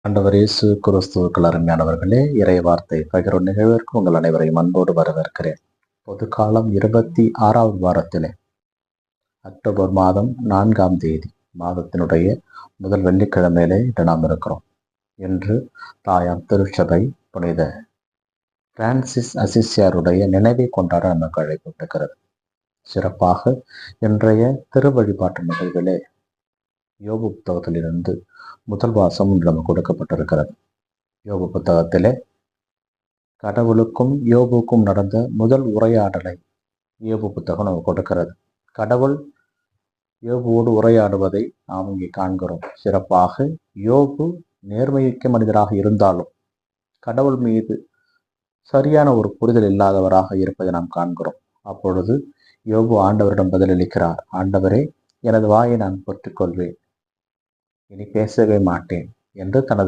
ஆண்டவர் இயேசு கிறிஸ்துவுக்குள் அருமையானவர்களே, இறை வார்த்தை பகிரும் நிகழ்விற்கு உங்கள் அனைவரையும் அன்போடு வரவேற்கிறேன். பொது காலம் 26வது வாரத்திலே அக்டோபர் மாதம் 4ஆம் தேதி மாதத்தினுடைய முதல் வெள்ளிக்கிழமையிலே இன்று நாம் இருக்கிறோம். இன்று தாயாம் திருச்சபை புனித பிரான்சிஸ் அசிசியாருடைய நினைவை கொண்டாட நமக்கு அழைக்கப்பட்டிருக்கிறது. சிறப்பாக இன்றைய திருவழிபாட்டு நிகழ்விலே யோபு புத்தகத்திலிருந்து முதல் வாசம் நமக்கு கொடுக்கப்பட்டிருக்கிறது. யோபு புத்தகத்திலே கடவுளுக்கும் யோபுக்கும் நடந்த முதல் உரையாடலை யோபு புத்தகம் நமக்கு கொடுக்கிறது. கடவுள் யோபுவோடு உரையாடுவதை நாம் இங்கே காண்கிறோம். சிறப்பாக யோபு நேர்மைமிக்க மனிதராக இருந்தாலும் கடவுள் மீது சரியான ஒரு புரிதல் இல்லாதவராக இருப்பதை நாம் காண்கிறோம். அப்பொழுது யோபு ஆண்டவரிடம் பதிலளிக்கிறார். ஆண்டவரே, எனது வாயை நான் பொற்றிக்கொள்வேன், இனி பேசவே மாட்டேன் என்று தனது